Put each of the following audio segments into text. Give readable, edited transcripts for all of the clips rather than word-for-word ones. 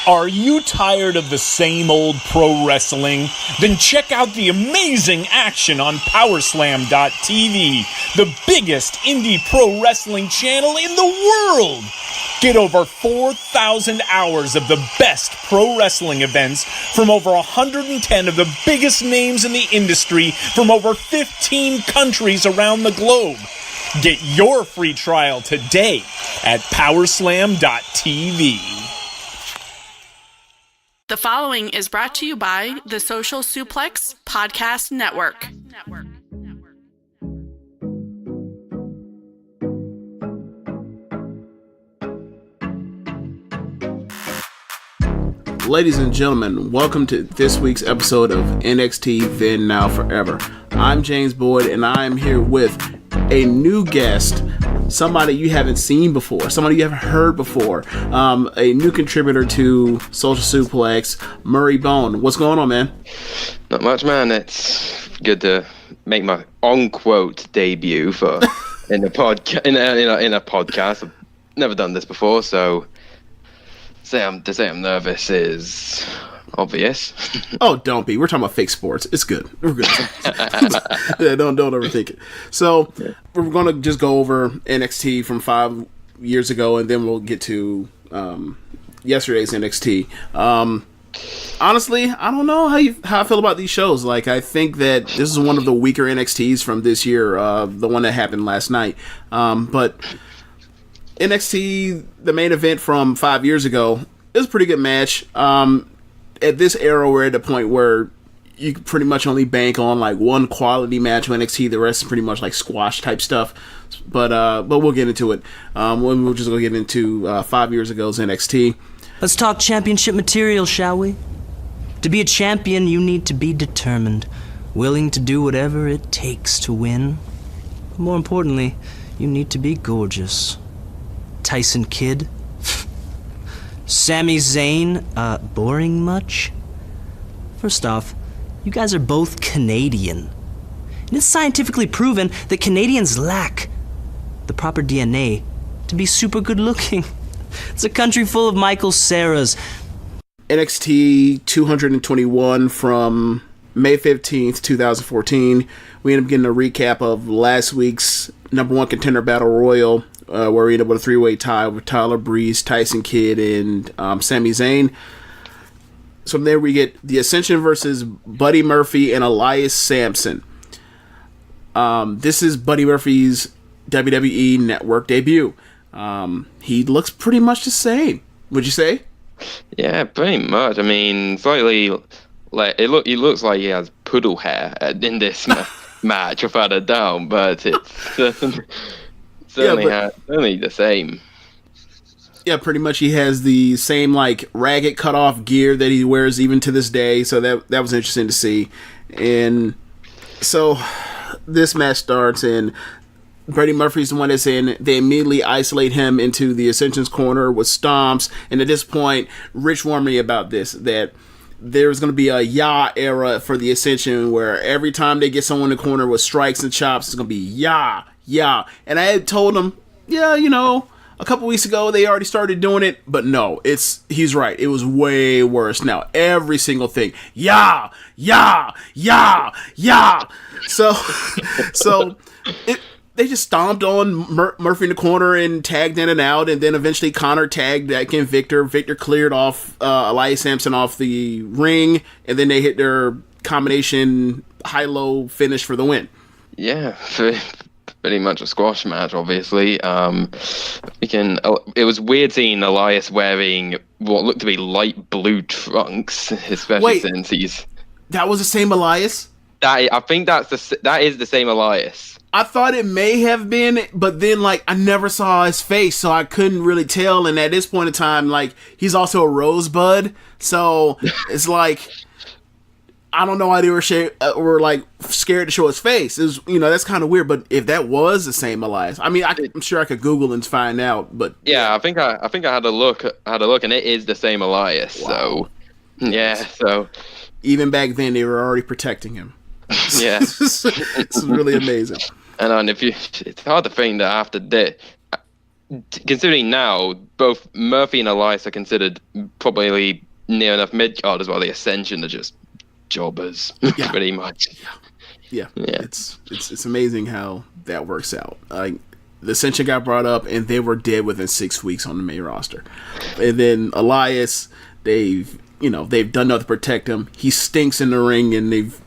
Are you tired of the same old pro wrestling? Then check out the amazing action on Powerslam.tv, the biggest indie pro wrestling channel in the world. Get over 4,000 hours of the best pro wrestling events from over 110 of the biggest names in the industry from over 15 countries around the globe. Get your free trial today at Powerslam.tv. The following is brought to you by the Social Suplex Podcast Network. Ladies and gentlemen, welcome to this week's episode of NXT Then Now Forever. I'm James Boyd, and I'm here with a new guest, somebody you haven't seen before, somebody you haven't heard before, a new contributor to Social Suplex, Murray Bone. What's going on, man? Not much, man. It's good to make my unquote debut for in a podcast. I've never done this before, so to say I'm nervous is obvious. Oh, don't be. We're talking about fake sports. It's good. We're good. Yeah, don't overthink it. So we're going to just go over NXT from 5 years ago, and then we'll get to yesterday's NXT. Honestly, I don't know how I feel about these shows. Like, I think that this is one of the weaker NXTs from this year, the one that happened last night. But NXT, the main event from 5 years ago, it was a pretty good match. At this era, we're at a point where you can pretty much only bank on like one quality match with NXT. The rest is pretty much like squash type stuff. But we'll get into it. We'll just go get into 5 years ago's NXT. Let's talk championship material, shall we? To be a champion, you need to be determined, willing to do whatever it takes to win. But more importantly, you need to be gorgeous. Tyson Kidd? Sami Zayn, boring much? First off, you guys are both Canadian. And it's scientifically proven that Canadians lack the proper DNA to be super good looking. It's a country full of Michael Ceras. NXT 221 from May 15th, 2014. We ended up getting a recap of last week's number one contender battle royal, where we ended up with a three-way tie with Tyler Breeze, Tyson Kidd, and Sami Zayn. So from there we get The Ascension versus Buddy Murphy and Elias Sampson. This is Buddy Murphy's WWE Network debut. He looks pretty much the same, would you say? Yeah, pretty much. I mean, slightly like he looks like he has poodle hair in this match, without a doubt. But it's certainly the same. Yeah, pretty much he has the same like ragged cut-off gear that he wears even to this day. So that was interesting to see. And so this match starts, and Buddy Murphy's the one that's in. They immediately isolate him into the Ascension's corner with stomps. And at this point, Rich warned me about this, that there's going to be a Yah era for the Ascension where every time they get someone in the corner with strikes and chops, it's going to be Yah. And I had told him, yeah, a couple weeks ago they already started doing it, but no, he's right. It was way worse. Now every single thing, Yah. So they just stomped on Murphy in the corner and tagged in and out, and then eventually Connor tagged back in Victor. Victor cleared off Elias Sampson off the ring, and then they hit their combination high-low finish for the win. Yeah, pretty much a squash match, obviously. It was weird seeing Elias wearing what looked to be light blue trunks, especially since he's... That was the same Elias? I think that is the same Elias. I thought it may have been, but then, I never saw his face, so I couldn't really tell. And at this point in time, he's also a Rosebud, so it's I don't know why they were scared to show his face. It was, that's kind of weird. But if that was the same Elias, I mean, I'm sure I could Google and find out. But yeah, I think I had a look, and it is the same Elias. Wow. So yeah, so even back then they were already protecting him. Yeah, it's really amazing. And it's hard to think that after this, considering now both Murphy and Elias are considered probably near enough mid card as well. The Ascension are just jobbers, pretty much. Yeah. It's amazing how that works out. The Ascension got brought up, and they were dead within 6 weeks on the main roster. And then Elias, they've done nothing to protect him. He stinks in the ring, and they've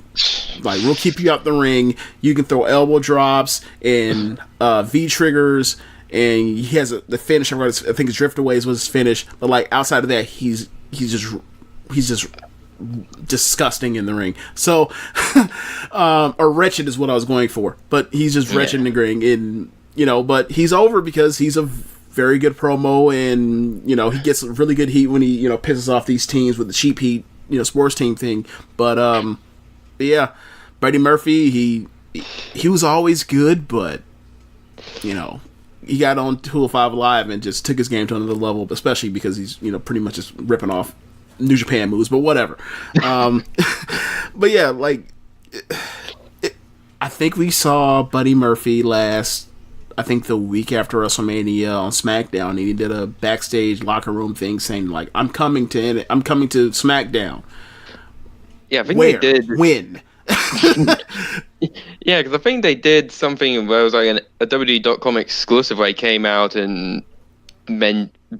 we'll keep you out the ring. You can throw elbow drops and V triggers, and he has the finish. I think his drift aways was his finish, but outside of that, he's just disgusting in the ring. So, or wretched is what I was going for, but he's just wretched in the ring, and but he's over because he's a very good promo, and he gets really good heat when he pisses off these teams with the cheap heat sports team thing. But yeah, Buddy Murphy, he was always good, but he got on 205 Live and just took his game to another level, especially because he's pretty much just ripping off New Japan moves, but whatever. But yeah, I think we saw Buddy Murphy last, I think the week after WrestleMania on SmackDown, and he did a backstage locker room thing saying I'm coming to SmackDown. Yeah, I think they did. When? Yeah, because I think they did something where it was a WWE.com exclusive where he came out and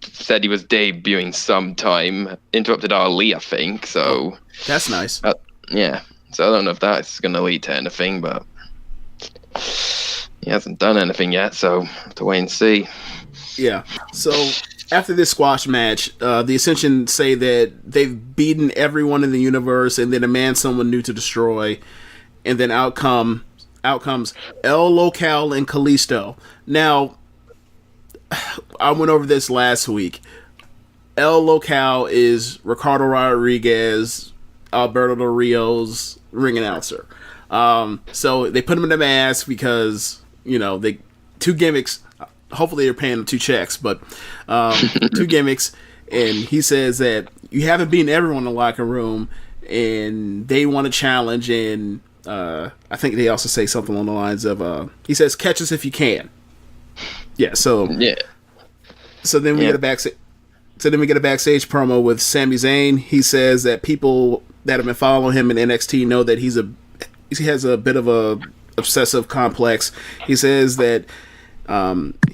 said he was debuting sometime, interrupted Ali, I think. So that's nice. Yeah, so I don't know if that's going to lead to anything, but he hasn't done anything yet, so have to wait and see. Yeah. So after this squash match, the Ascension say that they've beaten everyone in the universe, and then demand someone new to destroy, and then out comes El Local and Kalisto. Now, I went over this last week. El Local is Ricardo Rodriguez, Alberto Del Rio's ring announcer. So they put him in the mask because they two gimmicks. Hopefully they're paying him 2 checks, but 2 gimmicks. And he says that you haven't beaten everyone in the locker room, and they want to challenge. And I think they also say something along the lines of, he says, "Catch us if you can." Yeah. So then we get a backstage. So then we get a backstage promo with Sami Zayn. He says that people that have been following him in NXT know that he has a bit of a obsessive complex. He says that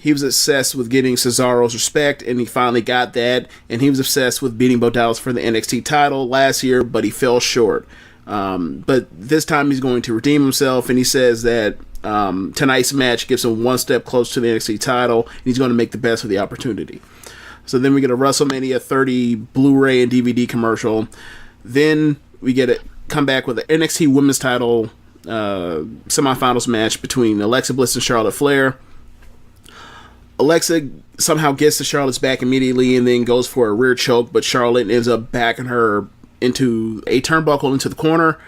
he was obsessed with getting Cesaro's respect, and he finally got that. And he was obsessed with beating Bo Dallas for the NXT title last year, but he fell short. But this time he's going to redeem himself, and he says that tonight's match gives him one step closer to the NXT title, and he's going to make the best of the opportunity. So then we get a WrestleMania 30 Blu-ray and DVD commercial. Then we get a comeback with the NXT Women's title semifinals match between Alexa Bliss and Charlotte Flair. Alexa somehow gets to Charlotte's back immediately and then goes for a rear choke, but Charlotte ends up backing her into a turnbuckle into the corner.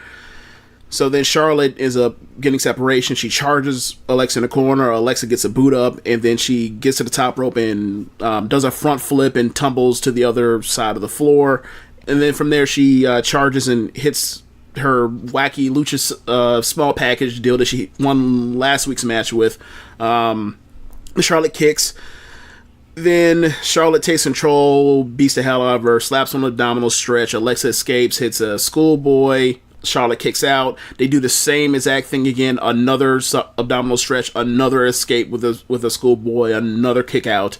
So then Charlotte ends up getting separation. She charges Alexa in the corner. Alexa gets a boot up, and then she gets to the top rope and does a front flip and tumbles to the other side of the floor. And then from there she charges and hits her wacky lucha small package deal that she won last week's match with. Charlotte kicks. Then Charlotte takes control, beats the hell out of her, slaps on the abdominal stretch. Alexa escapes, hits a schoolboy. Charlotte kicks out. They do the same exact thing again. Another abdominal stretch, another escape with a schoolboy, another kick out.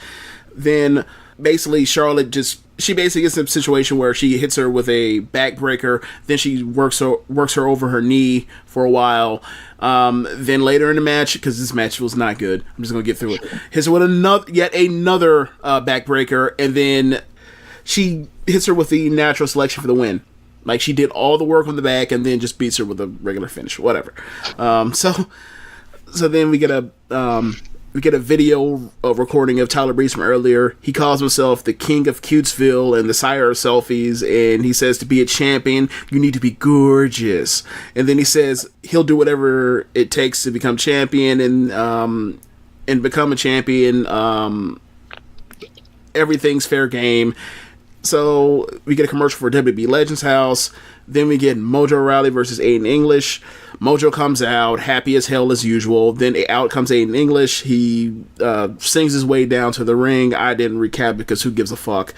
Then basically Charlotte she basically gets in a situation where she hits her with a backbreaker. Then she works her over her knee for a while. Then later in the match, because this match was not good, I'm just gonna get through it. Hits her with yet another backbreaker, and then she hits her with the natural selection for the win. Like, she did all the work on the back and then just beats her with a regular finish, whatever. So then we get a video recording of Tyler Breeze from earlier. He calls himself the King of Cutesville and the Sire of Selfies, and he says to be a champion, you need to be gorgeous. And then he says he'll do whatever it takes to become champion and become a champion. Everything's fair game. So we get a commercial for WB Legends House. Then we get Mojo Rawley versus Aiden English. Mojo comes out, happy as hell as usual. Then out comes Aiden English. He sings his way down to the ring. I didn't recap because who gives a fuck.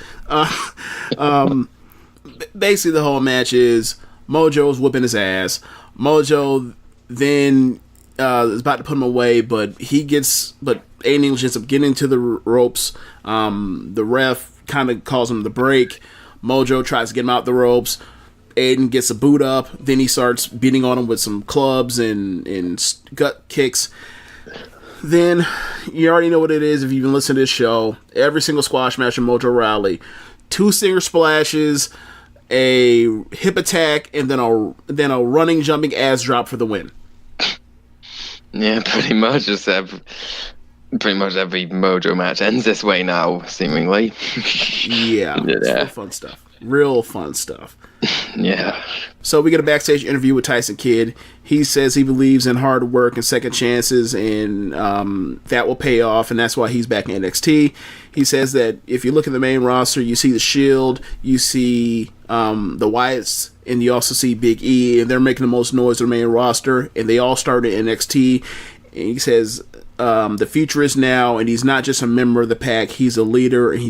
Basically, the whole match is Mojo's whooping his ass. Mojo then is about to put him away, but Aiden English ends up getting to the ropes. The ref kind of calls him the break. Mojo tries to get him out the ropes. Aiden gets a boot up. Then he starts beating on him with some clubs and gut kicks. Then you already know what it is if you've been listening to this show. Every single squash match of Mojo Rawley, 2 stinger splashes, a hip attack, and then a running jumping ass drop for the win. Yeah, pretty much. Pretty much every Mojo match ends this way now, seemingly. Yeah, it's real fun stuff. Real fun stuff. Yeah. So we get a backstage interview with Tyson Kidd. He says he believes in hard work and second chances, and that will pay off, and that's why he's back in NXT. He says that if you look at the main roster, you see the Shield, you see the Wyatts, and you also see Big E, and they're making the most noise on the main roster, and they all started in NXT. And he says the future is now, and he's not just a member of the pack, he's a leader, and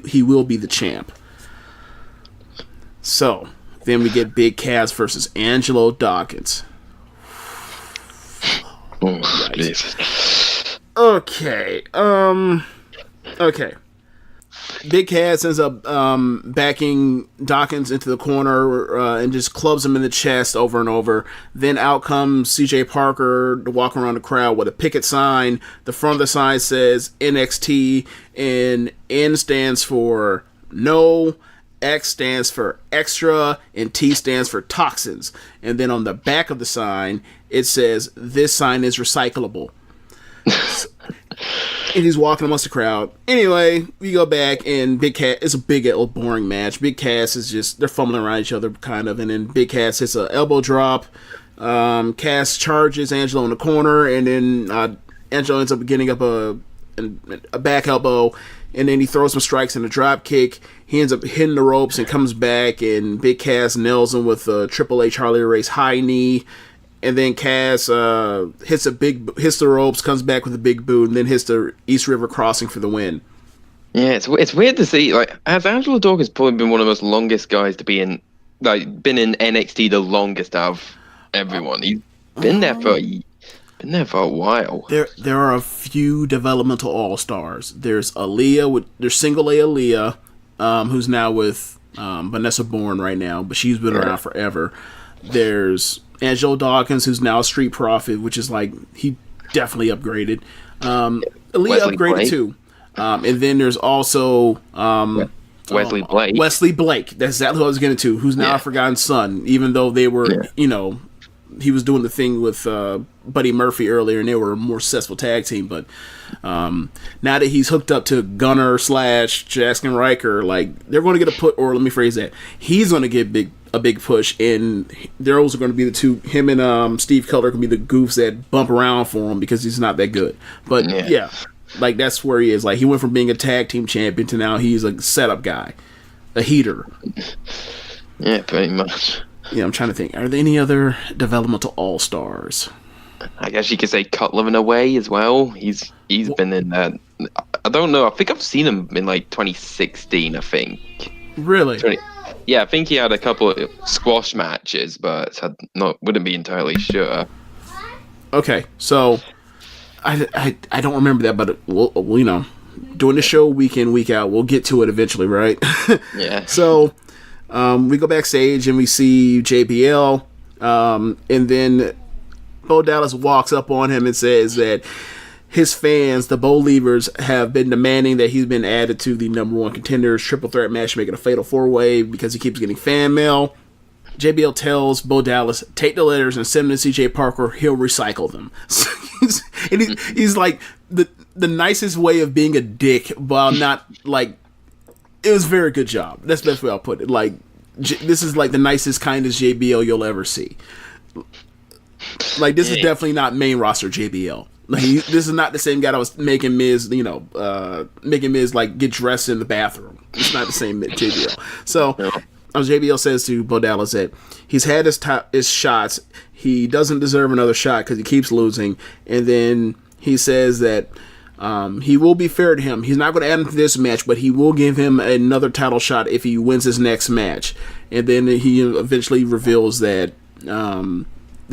he will be the champ. So, then we get Big Cass versus Angelo Dawkins. Oh, Jesus. Okay. Okay. Big Cass ends up backing Dawkins into the corner and just clubs him in the chest over and over. Then out comes CJ Parker to walk around the crowd with a picket sign. The front of the sign says NXT, and N stands for no, X stands for extra, and T stands for toxins. And then on the back of the sign, it says, this sign is recyclable. And he's walking amongst the crowd. Anyway, we go back, and Big Cass, it's a big old boring match. Big Cass is just, they're fumbling around each other, kind of, and then Big Cass hits an elbow drop. Cass charges Angelo in the corner, and then Angelo ends up getting up a back elbow, and then he throws some strikes and a drop kick. He ends up hitting the ropes and comes back, and Big Cass nails him with a Triple H Harley Race high knee. And then Cass hits the ropes, comes back with a big boot, and then hits the East River Crossing for the win. Yeah, it's weird to see. Like, has Angelo Dawkins probably been one of the most longest guys to be in, like, been in NXT the longest out of everyone. He's been there for a while. There are a few developmental all-stars. There's Aaliyah, there's single A Aaliyah, who's now with Vanessa Bourne right now, but she's been around forever. There's Angelo Dawkins, who's now a Street Profit, which is like, he definitely upgraded. Aaliyah Wesley upgraded Blake. too. And then there's also Wesley Blake. Wesley Blake. That's exactly who I was getting to, who's now a Forgotten Son, even though they were, he was doing the thing with Buddy Murphy earlier, and they were a more successful tag team. But now that he's hooked up to Gunner / Jackson Riker, like, they're going to get a put, or let me phrase that, he's going to get a big push, and they're also going to be the two, him and Steve Cutler can be the goofs that bump around for him because he's not that good. But yeah, like, that's where he is. Like, he went from being a tag team champion to now he's a setup guy, a heater. Yeah, pretty much. Yeah, I'm trying to think. Are there any other developmental all-stars? I guess you could say Cutler in a way as well. He's been in that. I don't know. I think I've seen him in like 2016. I think. Really? Yeah, I think he had a couple of squash matches, but wouldn't be entirely sure. Okay, so I don't remember that, but we'll doing the show week in, week out, we'll get to it eventually, right? Yeah. So we go backstage and we see JBL, and then Bo Dallas walks up on him and says that his fans, the Bo Leavers, have been demanding that he's been added to the number one contenders triple threat match, making a fatal 4-way because he keeps getting fan mail. JBL tells Bo Dallas, take the letters and send them to CJ Parker. He'll recycle them. He's like the nicest way of being a dick, while not like. It was a very good job. That's the best way I'll put it. Like, this is like the nicest, kindest JBL you'll ever see. Like, this is definitely not main roster JBL. Like, this is not the same guy that was making Miz, making Miz like get dressed in the bathroom. It's not the same JBL. So, JBL says to Bo Dallas that he's had his shots. He doesn't deserve another shot because he keeps losing. And then he says that he will be fair to him. He's not going to add him to this match, but he will give him another title shot if he wins his next match. And then he eventually reveals that the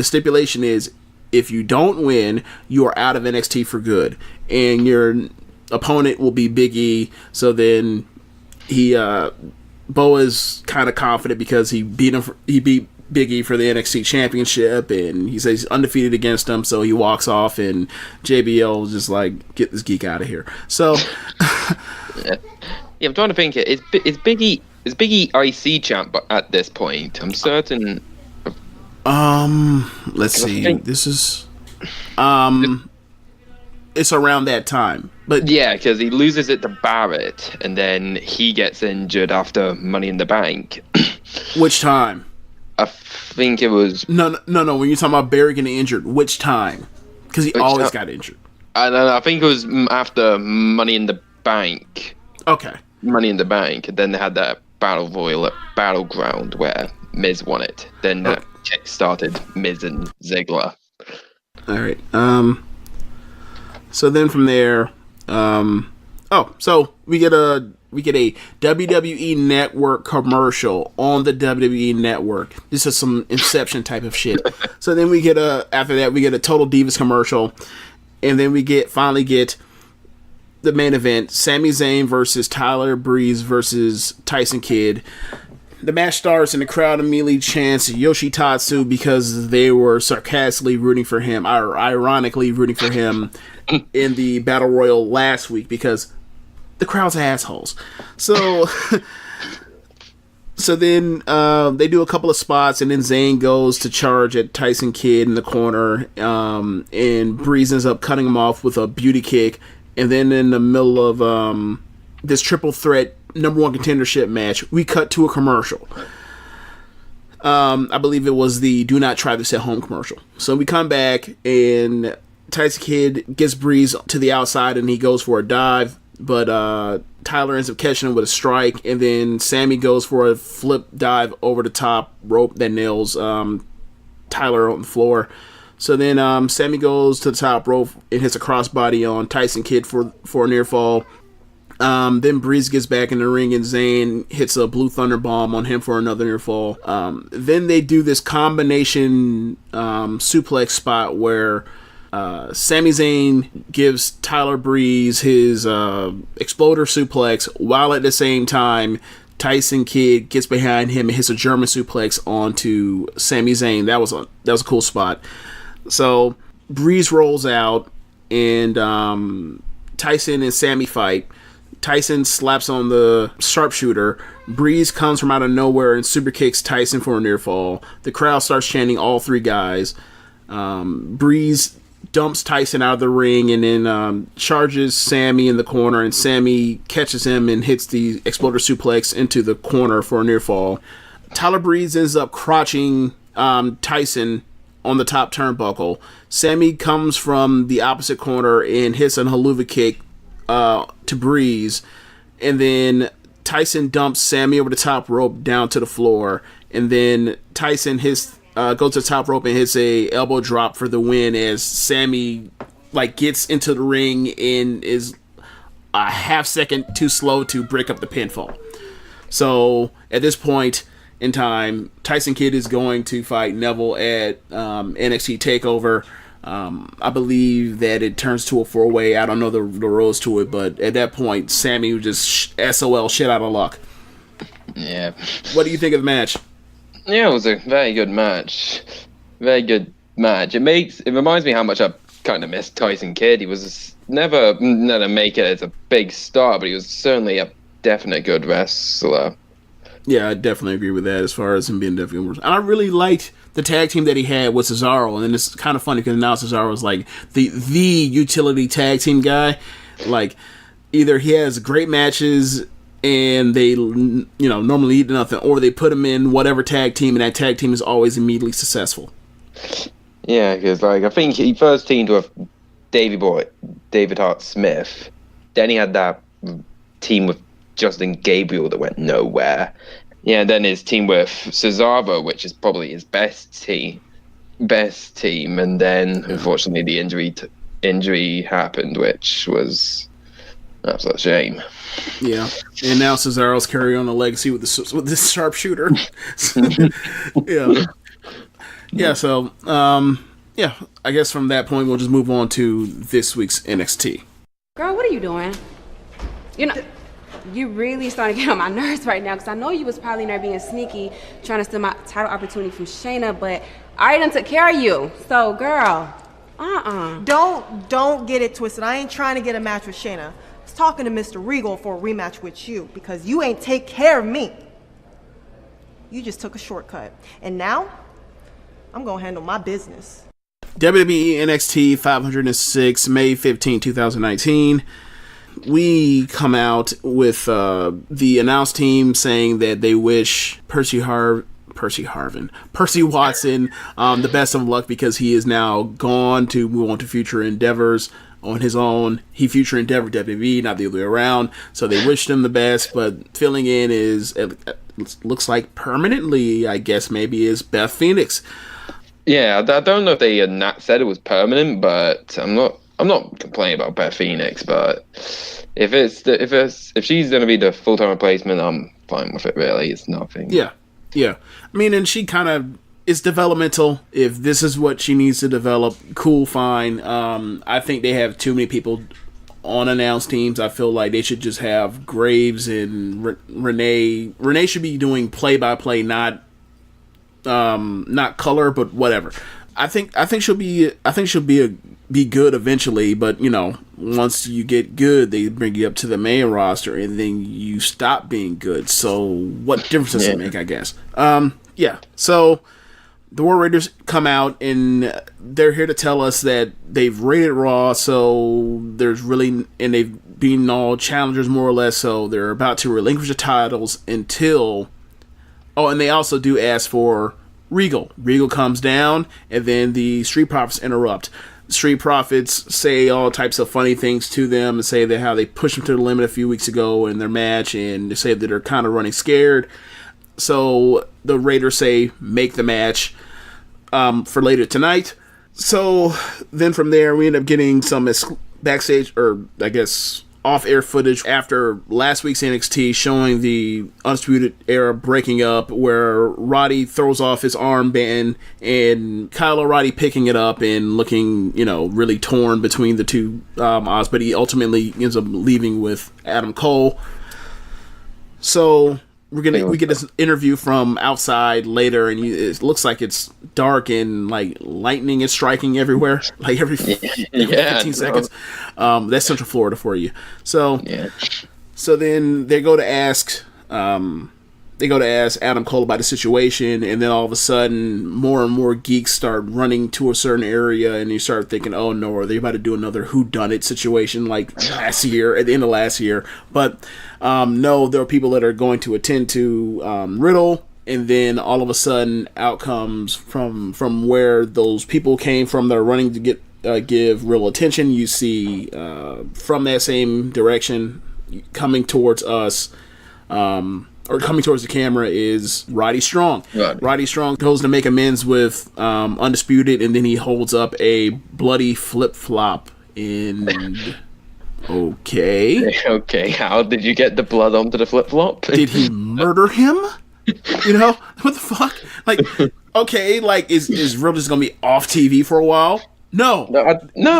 stipulation is, if you don't win, you are out of NXT for good, and your opponent will be Big E. So then Bo is kind of confident because he beat Big E for the NXT Championship, and he says he's undefeated against him. So he walks off, and JBL is just like, get this geek out of here. So yeah, I'm trying to think. Is Big E IC champ at this point? I'm certain. Let's see. This is, it's around that time, but yeah, because he loses it to Barrett, and then he gets injured after Money in the Bank. Which time? I think it was no. When you're talking about Barrett getting injured, which time? Because he always got injured. I don't know. I think it was after Money in the Bank. Okay. Money in the Bank, and then they had that battle royal at Battleground where Miz won it. Then that kick-started Miz and Ziggler. All right. So then from there, so we get a WWE Network commercial on the WWE Network. This is some Inception type of shit. So then we get after that we get a Total Divas commercial, and then we finally get the main event: Sami Zayn versus Tyler Breeze versus Tyson Kidd. The match starts and the crowd immediately chants Yoshitatsu because they were sarcastically rooting for him, or ironically rooting for him in the Battle Royal last week because the crowd's assholes. So then they do a couple of spots, and then Zayn goes to charge at Tyson Kidd in the corner, and Breeze ends up cutting him off with a beauty kick. And then in the middle of this triple threat number one contendership match, we cut to a commercial. I believe it was the Do Not Try This at Home commercial. So we come back, and Tyson Kidd gets Breeze to the outside, and he goes for a dive, but Tyler ends up catching him with a strike, and then Sammy goes for a flip dive over the top rope that nails Tyler on the floor. So then Sammy goes to the top rope and hits a crossbody on Tyson Kidd for a near fall. Then Breeze gets back in the ring, and Zayn hits a Blue Thunder Bomb on him for another near fall. Then they do this combination suplex spot where Sami Zayn gives Tyler Breeze his exploder suplex, while at the same time Tyson Kidd gets behind him and hits a German suplex onto Sami Zayn. That was a cool spot. So Breeze rolls out, and Tyson and Sammy fight. Tyson slaps on the sharpshooter. Breeze comes from out of nowhere and super kicks Tyson for a near fall. The crowd starts chanting all three guys. Breeze dumps Tyson out of the ring and then charges Sammy in the corner, and Sammy catches him and hits the exploder suplex into the corner for a near fall. Tyler Breeze ends up crotching Tyson on the top turnbuckle. Sammy comes from the opposite corner and hits an haluva kick to Breeze, and then Tyson dumps Sammy over the top rope down to the floor, and then Tyson goes to the top rope and hits a elbow drop for the win as Sammy gets into the ring and is a half second too slow to break up the pinfall. So at this point in time, Tyson Kidd is going to fight Neville at NXT TakeOver. I believe that it turns to a 4-way. I don't know the rules to it, but at that point, Sammy was just SOL shit out of luck. Yeah. What do you think of the match? Yeah, it was a very good match. Very good match. It reminds me how much I kind of missed Tyson Kidd. He was never to make it as a big star, but he was certainly a definite good wrestler. Yeah, I definitely agree with that as far as him being definitely. And I really liked the tag team that he had with Cesaro, and then it's kind of funny because now Cesaro is like the utility tag team guy. Like, either he has great matches and they normally eat nothing, or they put him in whatever tag team, and that tag team is always immediately successful. Yeah, because I think he first teamed with David Hart Smith. Then he had that team with Justin Gabriel that went nowhere. Yeah, and then his team with Cesaro, which is probably his best team. And then, unfortunately, the injury happened, which was an absolute shame. Yeah, and now Cesaro's carrying on a legacy with this sharpshooter. Yeah. So, I guess from that point, we'll just move on to this week's NXT. Girl, what are you doing? You really starting to get on my nerves right now, because I know you was probably in there being sneaky, trying to steal my title opportunity from Shayna, but I done took care of you. So, girl, Don't get it twisted. I ain't trying to get a match with Shayna. I was talking to Mr. Regal for a rematch with you, because you ain't take care of me. You just took a shortcut. And now, I'm gonna handle my business. WWE NXT 506, May 15, 2019. We come out with the announce team saying that they wish Percy Watson the best of luck, because he is now gone to move on to future endeavors on his own. He future endeavored WWE, not the other way around. So they wished him the best, but filling in it looks like permanently, I guess maybe, is Beth Phoenix. Yeah, I don't know if they said it was permanent, but I'm not complaining about Beth Phoenix. But if she's gonna be the full-time replacement, I'm fine with it. Really, it's nothing. Yeah. I mean, and she kind of is developmental. If this is what she needs to develop, cool, fine. I think they have too many people on announced teams. I feel like they should just have Graves and Renee. Renee should be doing play-by-play, not color, but whatever. I think she'll be good eventually, but once you get good, they bring you up to the main roster, and then you stop being good. So what difference does it make, I guess? So the War Raiders come out, and they're here to tell us that they've raided Raw, so and they've been all challengers more or less, so they're about to relinquish the titles until... Oh, and they also do ask for Regal. Regal comes down, and then the Street Profits interrupt. Street Profits say all types of funny things to them, and say that how they pushed them to the limit a few weeks ago in their match, and they say that they're kind of running scared. So the Raiders say, make the match for later tonight. So then from there, we end up getting some backstage, or I guess off-air footage after last week's NXT showing the Undisputed Era breaking up, where Roddy throws off his armband and Kyle O'Reilly picking it up and looking, really torn between the two odds, but he ultimately ends up leaving with Adam Cole. So we get this interview from outside later, and it looks like it's dark and like lightning is striking everywhere, like every 15 seconds. That's Central Florida for you. So then they go to ask Adam Cole about the situation, and then all of a sudden more and more geeks start running to a certain area, and you start thinking, oh no, are they about to do another whodunit situation like last year, at the end of last year? But no, there are people that are going to attend to Riddle, and then all of a sudden out comes from where those people came from that are running to give Riddle attention. You see from that same direction coming towards us, or coming towards the camera, is Roddy Strong. Roddy Strong goes to make amends with Undisputed, and then he holds up a bloody flip-flop in... Okay, how did you get the blood onto the flip-flop? Did he murder him? What the fuck? Like, okay, like, is Riddle just gonna be off TV for a while? No,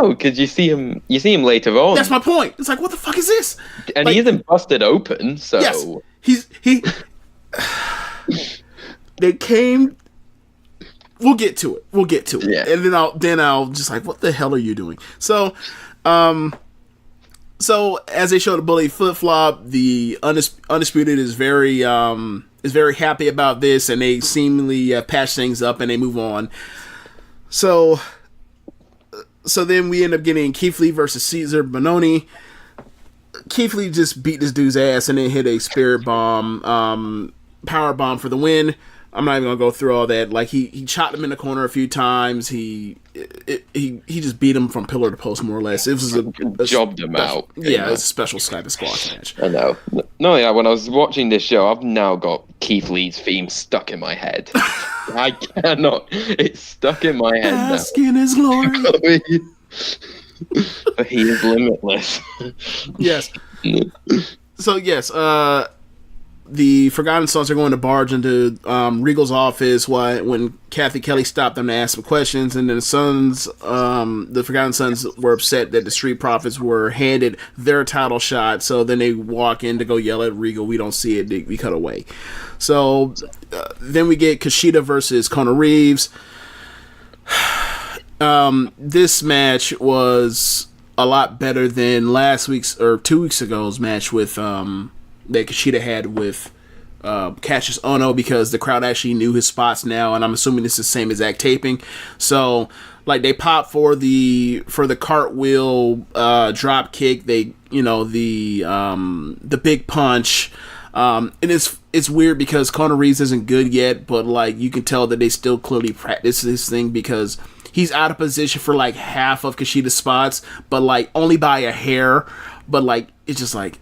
because you see him later on. That's my point. It's like, what the fuck is this? And like, he isn't busted open, so... Yes, they came... We'll get to it. Yeah. And then I'll just like, what the hell are you doing? So as they show the bully flip-flop, the Undisputed is very happy about this, and they seemingly patch things up, and they move on. So then we end up getting Keith Lee versus Cesar Bononi. Keith Lee just beat this dude's ass and then hit a spirit bomb. power bomb for the win. I'm not even gonna go through all that. Like he chopped him in the corner a few times. He just beat him from pillar to post more or less. It was jobbed him out. Yeah, it was a special type of squash match. I know. No, yeah. When I was watching this show, I've now got Keith Lee's theme stuck in my head. I cannot. It's stuck in my head now. Bask in his glory. But he is limitless. Yes. So yes, the Forgotten Sons are going to barge into Regal's office when Kathy Kelly stopped them to ask some questions, and then the Forgotten Sons were upset that the Street Profits were handed their title shot, so then they walk in to go yell at Regal. We don't see it. We cut away. So then we get Kushida versus Kona Reeves. This match was a lot better than last week's or 2 weeks ago's match with that Kushida had with Cassius Ohno, because the crowd actually knew his spots now, and I'm assuming this is the same exact taping. So like they pop for the cartwheel drop kick, the big punch, and it's weird because Kona Reeves isn't good yet, but like you can tell that they still clearly practice this thing because he's out of position for like half of Kushida's spots, but like only by a hair. But like it's just like,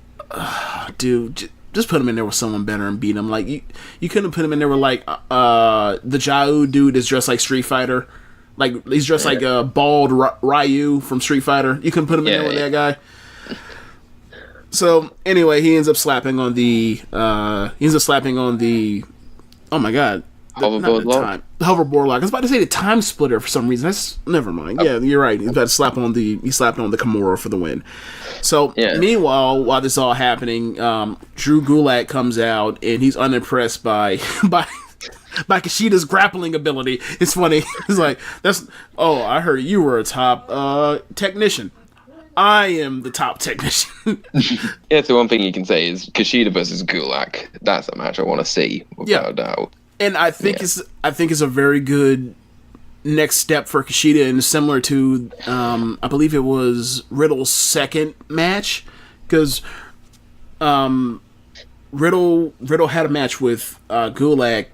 dude, just put him in there with someone better and beat him. Like you couldn't put him in there with like the Jau dude is dressed like Street Fighter, like he's dressed like a bald Ryu from Street Fighter. You couldn't put him in there with that guy. So anyway, he ends up slapping on the oh my god. Hoverboard lock. The hoverboard lock. I was about to say the time splitter for some reason. That's never mind. Yeah, you're right. He's about to slap on the Kimura for the win. So meanwhile, while this is all happening, Drew Gulak comes out and he's unimpressed by Kushida's grappling ability. It's funny. It's like I heard you were a top technician. I am the top technician. Yeah, so one thing you can say is Kushida versus Gulak. That's a match I want to see, without a doubt. And I think it's a very good next step for Kushida, and similar to I believe it was Riddle's second match, because Riddle had a match with Gulak.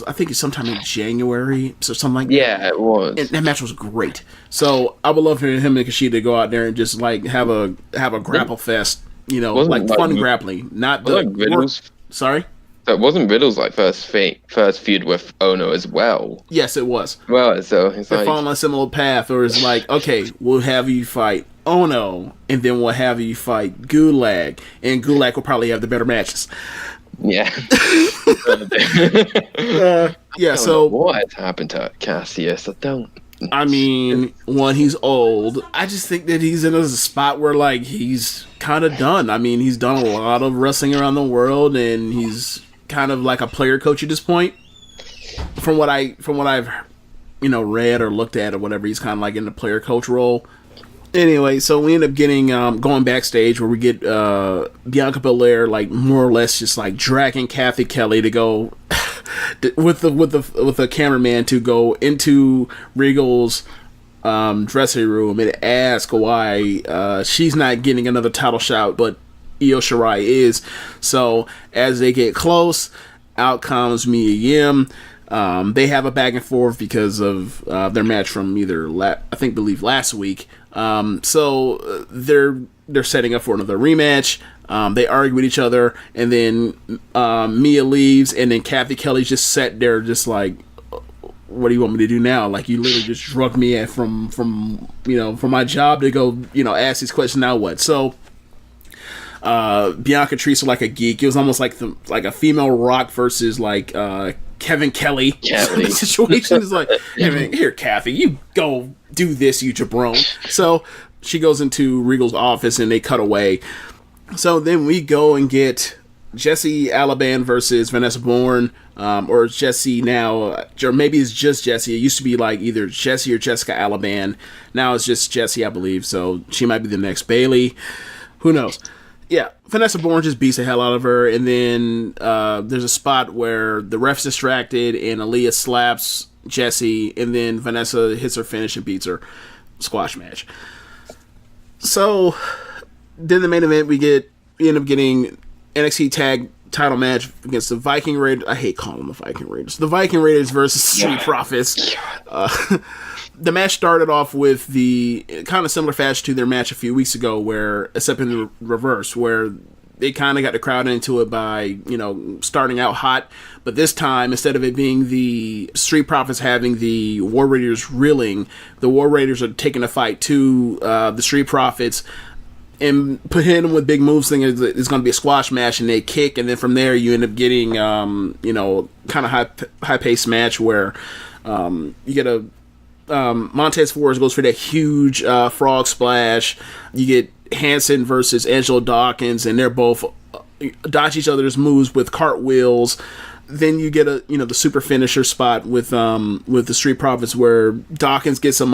I think it's sometime in January, so something like that. Yeah, it was. And that match was great. So I would love for him and Kushida to go out there and just like have a grapple fest, like fun grappling, not the Riddle's. Sorry. So it wasn't Riddle's like first feud with Ohno as well. Yes, it was. Well, so it's they're following a similar path, or it's like, okay, we'll have you fight Ohno, and then we'll have you fight Gulak, and Gulak will probably have the better matches. Yeah. So what has happened to Cassius? I mean, one, he's old. I just think that he's in a spot where like he's kind of done. I mean, he's done a lot of wrestling around the world, and he's kind of like a player coach at this point. From what I've read or looked at or whatever, he's kind of like in the player coach role. Anyway, so we end up getting going backstage where we get Bianca Belair like more or less just like dragging Kathy Kelly to go with the cameraman to go into Regal's dressing room and ask why she's not getting another title shot, but Io Shirai is. So as they get close, out comes Mia Yim. They have a back and forth because of their match from believe last week. So they're setting up for another rematch. They argue with each other, and then Mia leaves, and then Kathy Kelly just sat there, just like, "What do you want me to do now? Like, you literally just drugged me from my job to go ask these questions. Now what?" So Bianca treats her like a geek. It was almost like a female Rock versus like Kevin Kelly situation. Is like, hey, man, here, Kathy, you go do this, you jabron. So she goes into Regal's office and they cut away. So then we go and get Jessie Alaban versus Vanessa Bourne, or Jessie now, or maybe it's just Jessie. It used to be like either Jessie or Jessica Alaban. Now it's just Jessie, I believe. So she might be the next Bayley. Who knows? Yeah, Vanessa Bourne just beats the hell out of her, and then there's a spot where the ref's distracted and Aaliyah slaps Jessie, and then Vanessa hits her finish and beats her. Squash match. So then the main event, we end up getting NXT Tag title match against the Viking Raiders. I hate calling them the Viking Raiders. The Viking Raiders versus Street Profits. The match started off with the kind of similar fashion to their match a few weeks ago, where, except in the reverse, where they kind of got the crowd into it by, starting out hot. But this time, instead of it being the Street Profits having the War Raiders reeling, the War Raiders are taking a fight to the Street Profits and hitting them with big moves, thinking it's going to be a squash match, and they kick, and then from there you end up getting, kind of high-paced match where you get a Montez Ford goes for that huge frog splash. You get Hanson versus Angelo Dawkins, and they're both dodge each other's moves with cartwheels. Then you get the super finisher spot with the Street Profits, where Dawkins gets up,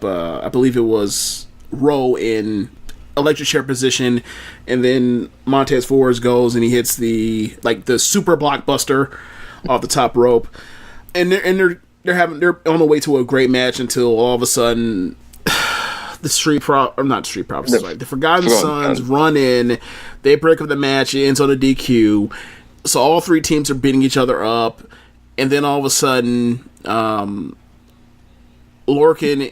I believe it was row in electric chair position, and then Montez Ford goes and he hits the super blockbuster off the top rope, and they're on the way to a great match until all of a sudden the Forgotten Sons run in, they break up the match, it ends on a DQ. So all three teams are beating each other up, and then all of a sudden Lorcan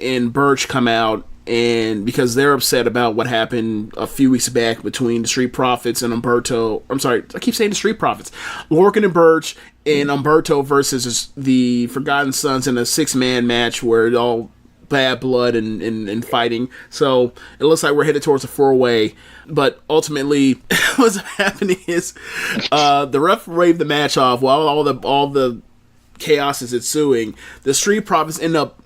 and Birch come out, and because they're upset about what happened a few weeks back between the Street Profits and Umberto. I'm sorry, I keep saying the Street Profits. Lorcan and Birch and Umberto versus the Forgotten Sons in a 6-man match where it all bad blood and fighting. So it looks like we're headed towards a 4-way. But ultimately, what's happening is the ref waved the match off while all the chaos is ensuing. The Street Profits end up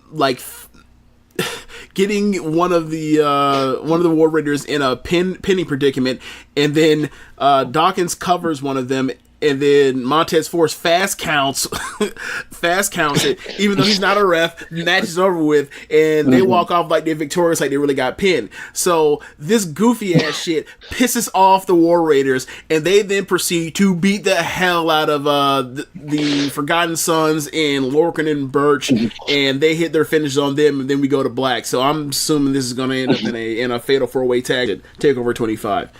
getting one of the War Raiders in a pinning predicament, and then Dawkins covers one of them, and then Montez Ford fast counts it, even though he's not a ref. The match is over with, and they walk off like they're victorious, like they really got pinned. So this goofy ass shit pisses off the War Raiders, and they then proceed to beat the hell out of the Forgotten Sons and Lorcan and Birch, and they hit their finishes on them, and then we go to black. So I'm assuming this is going to end up in a fatal 4-way tag at TakeOver 25.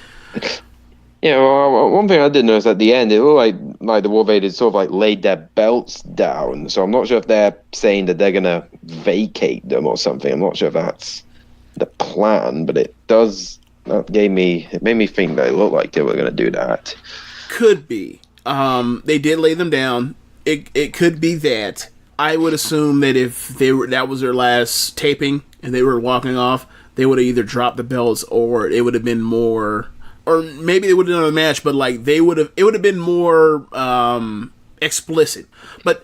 Yeah, well, one thing I did notice at the end, it looked like the War Raiders sort of laid their belts down. So I'm not sure if they're saying that they're going to vacate them or something. I'm not sure if that's the plan, but it made me think that it looked like they were going to do that. Could be. They did lay them down. It could be that. I would assume that if that was their last taping and they were walking off, they would have either dropped the belts or it would have been more. Or maybe they would have done a match, but it would have been more explicit. But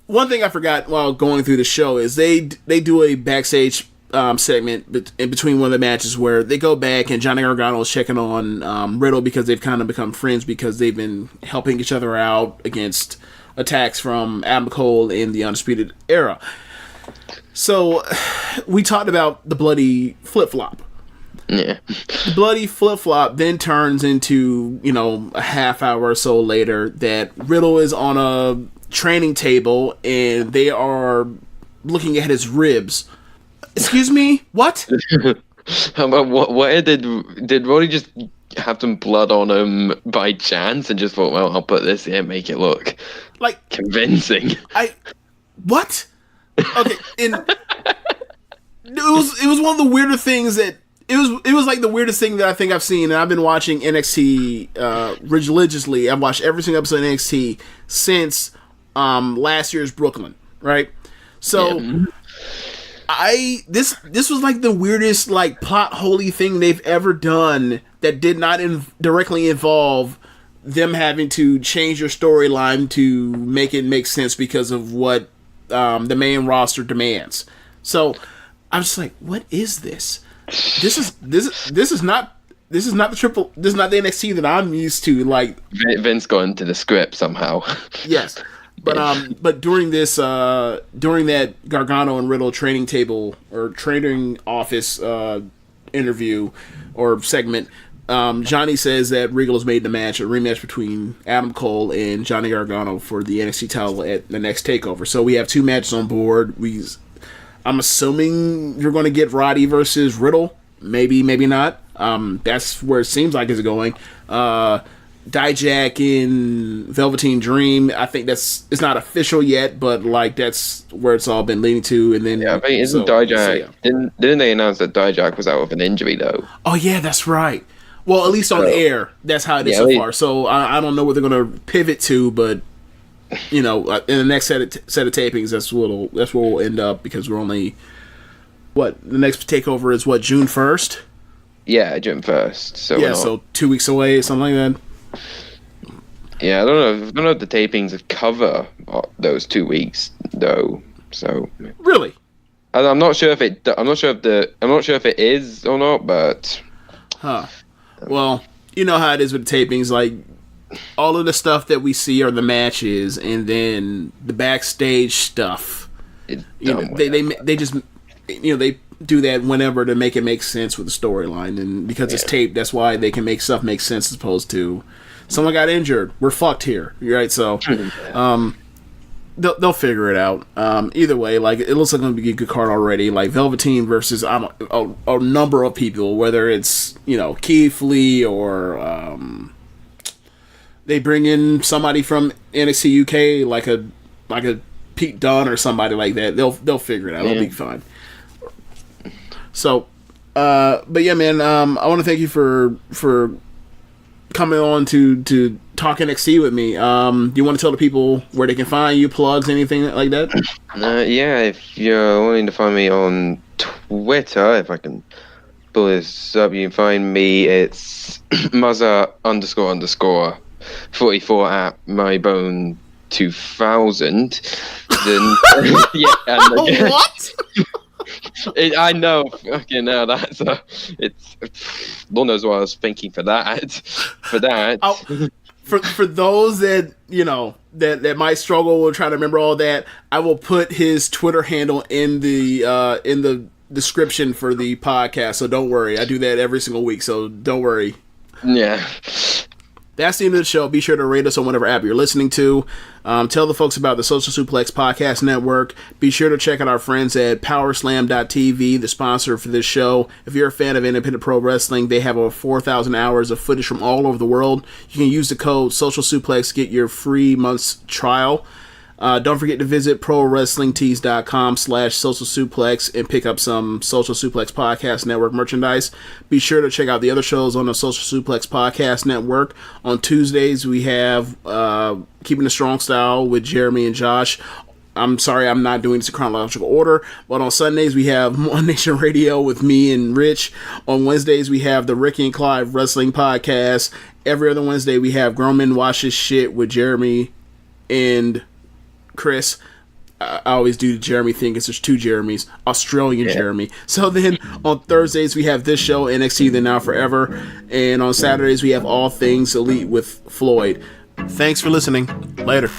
one thing I forgot while going through the show is they do a backstage segment in between one of the matches where they go back and Johnny Gargano is checking on Riddle because they've kind of become friends because they've been helping each other out against attacks from Adam Cole in the Undisputed Era. So we talked about the bloody flip-flop. Yeah. The bloody flip-flop then turns into, a half hour or so later that Riddle is on a training table and they are looking at his ribs. Excuse me? What? What did Roddy just have some blood on him by chance and just thought, well, I'll put this here and make it look convincing? What? Okay, and it was one of the weirder things that it was like the weirdest thing that I think I've seen, and I've been watching NXT religiously. I've watched every single episode of NXT since last year's Brooklyn, right? So this was like the weirdest plot holy thing they've ever done that did not directly involve them having to change your storyline to make it make sense because of what the main roster demands. So I'm just like, what is this? This is not the NXT that I'm used to. Vince got into the script somehow. Yes, but during that Gargano and Riddle training table or training office interview or segment, Johnny says that Regal has made the match a rematch between Adam Cole and Johnny Gargano for the NXT title at the next TakeOver. So we have 2 matches on board. I'm assuming you're going to get Roddy versus Riddle. Maybe, maybe not. That's where it seems like it's going. Dijak and Velveteen Dream. I think it's not official yet, but like that's where it's all been leading to. And then Yeah, I think isn't Dijak? Didn't they announce that Dijak was out with an injury though? Oh yeah, that's right. Well, at least on air, that's how it is so far. So I don't know what they're going to pivot to, but in the next set of tapings, that's where we'll end up, because we're only the next takeover is June 1st. Yeah, June 1st. So yeah, so 2 weeks away, something like that. Yeah, I don't know if the tapings cover those 2 weeks though. So really, I'm not sure if it is or not, but well, you know how it is with the tapings. Like all of the stuff that we see are the matches, and then the backstage stuff. They just they do that whenever to make it make sense with the storyline, and because it's taped, that's why they can make stuff make sense as opposed to someone got injured, we're fucked here, right? So they'll figure it out. Either way, like it looks like it's going to be a good card already. Like Velveteen versus a number of people, whether it's Keith Lee or they bring in somebody from NXT UK, like a Pete Dunne or somebody like that. They'll figure it out. It'll be fine. So, but yeah, man, I want to thank you for coming on to talk NXT with me. Do you want to tell the people where they can find you, plugs, anything like that? Yeah, if you're wanting to find me on Twitter, if I can pull this up, you can find me. It's Muzza__44 at MyBone2000. Then What? I know, fucking hell, it's Lord knows what I was thinking for that. For those that that might struggle with trying to remember all that, I will put his Twitter handle in the description for the podcast. So don't worry, I do that every single week. So don't worry. Yeah. That's the end of the show. Be sure to rate us on whatever app you're listening to. Tell the folks about the Social Suplex Podcast Network. Be sure to check out our friends at Powerslam.tv, the sponsor for this show. If you're a fan of independent pro wrestling, they have over 4,000 hours of footage from all over the world. You can use the code Social Suplex to get your free month's trial. Don't forget to visit ProWrestlingTees.com/Social Suplex and pick up some Social Suplex Podcast Network merchandise. Be sure to check out the other shows on the Social Suplex Podcast Network. On Tuesdays, we have Keeping the Strong Style with Jeremy and Josh. I'm sorry, I'm not doing this in chronological order, but on Sundays, we have One Nation Radio with me and Rich. On Wednesdays, we have the Ricky and Clive Wrestling Podcast. Every other Wednesday, we have Grown Men Watch This Shit with Jeremy and Chris. I always do the Jeremy thing because there's two Jeremys, Australian Jeremy. So then on Thursdays we have this show, NXT Then Now Forever, and on Saturdays we have All Things Elite with Floyd. Thanks for listening. Later.